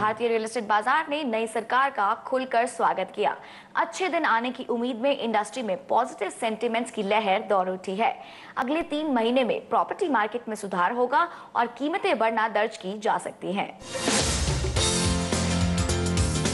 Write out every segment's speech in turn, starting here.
भारतीय real estate बाजार ने नई सरकार का खुलकर स्वागत किया। अच्छे दिन आने की उम्मीद में इंडस्ट्री में पॉजिटिव सेंटिमेंट्स की लहर दौड़ उठी है। अगले 3 महीने में प्रॉपर्टी मार्केट में सुधार होगा और कीमतें बढ़ना दर्ज की जा सकती हैं।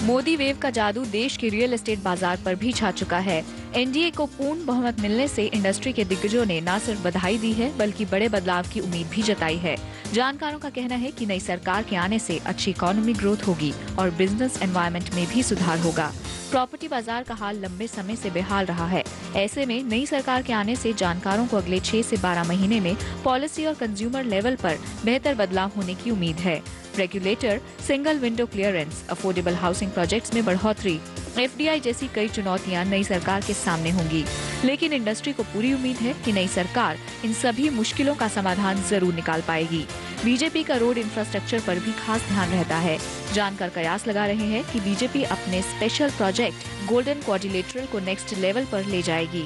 मोदी वेव का जादू देश के रियल एस्टेट बाजार पर भी छा चुका है। एनडीए को पूर्ण बहुमत मिलने से इंडस्ट्री के दिग्गजों ने न सिर्फ बधाई दी है बल्कि बड़े बदलाव की उम्मीद भी जताई है। जानकारों का कहना है कि नई सरकार के आने से अच्छी इकोनॉमिक ग्रोथ होगी और बिजनेस एनवायरनमेंट में भी सुधार होगा। प्रॉपर्टी बाजार का हाल लंबे समय से बेहाल रहा है। ऐसे में नई सरकार के आने से जानकारों को अगले 6 से 12 महीने में पॉलिसी और कंज्यूमर लेवल पर बेहतर बदलाव होने की उम्मीद है। Regulator, single window clearance, affordable housing projects में बढ़ोतरी, एफडीआई जैसी कई चुनौतियां नई सरकार के सामने होंगी। लेकिन इंडस्ट्री को पूरी उम्मीद है कि नई सरकार इन सभी मुश्किलों का समाधान जरूर निकाल पाएगी। बीजेपी का रोड इंफ्रास्ट्रक्चर पर भी खास ध्यान रहता है। जानकार कयास लगा रहे हैं कि बीजेपी अपने स्पेशल प्रोजेक्ट गोल्डन क्वाड्रिलेटरल को नेक्स्ट लेवल पर ले जाएगी।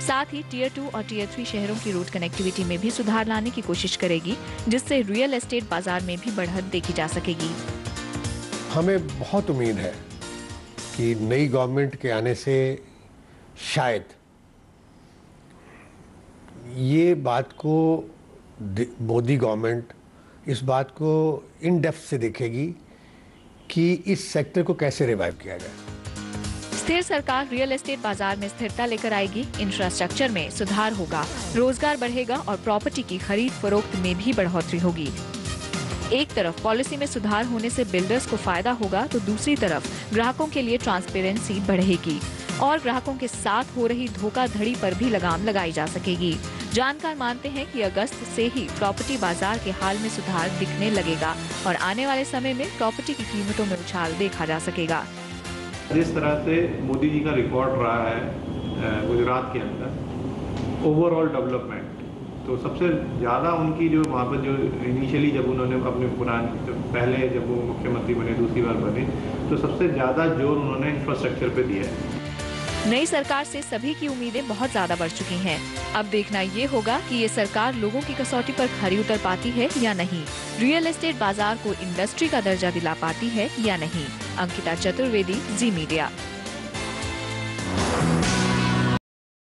साथ ही टियर 2 और टियर 3 शहरों की रोड कनेक्टिविटी में भी सुधार लाने की कोशिश करेगी, जिससे रियल एस्टेट बाजार में भी बढ़त देखी जा सकेगी। हमें बहुत उम्मीद है कि नई गवर्नमेंट के आने से शायद ये बात को मोदी गवर्नमेंट इस बात को इन डेप्थ से देखेगी कि इस सेक्टर को कैसे रिवाइव किया जाए। स्थिर सरकार रियल एस्टेट बाजार में स्थिरता लेकर आएगी, इंफ्रास्ट्रक्चर में सुधार होगा, रोजगार बढ़ेगा और प्रॉपर्टी की खरीद फरोख्त में भी बढ़ोतरी होगी। एक तरफ पॉलिसी में सुधार होने से बिल्डर्स को फायदा होगा तो दूसरी तरफ ग्राहकों के लिए ट्रांसपेरेंसी बढ़ेगी और ग्राहकों के साथ हो रही धोखाधड़ी पर भी लगाम लगाई जा सकेगी। जानकार मानते हैं कि अगस्त से ही प्रॉपर्टी बाजार के हाल में सुधार दिखने लगेगा और आने वाले समय में प्रॉपर्टी की कीमतों में उछाल देखा जा सकेगा। जिस तरह से मोदी जी का रिकॉर्ड रहा है गुजरात के अंदर ओवरऑल डेवलपमेंट, तो सबसे ज़्यादा उनकी जो वहाँ पर जो इनिशियली जब उन्होंने अपने पहले जब वो मुख्यमंत्री बने, दूसरी बार बने, तो सबसे ज़्यादा जोर उन्होंने इंफ्रास्ट्रक्चर पे दिया है। नई सरकार से सभी की उम्मीदें बहुत ज्यादा बढ़ चुकी हैं। अब देखना ये होगा कि ये सरकार लोगों की कसौटी पर खरी उतर पाती है या नहीं, रियल एस्टेट बाजार को इंडस्ट्री का दर्जा दिला पाती है या नहीं। अंकिता चतुर्वेदी, जी मीडिया।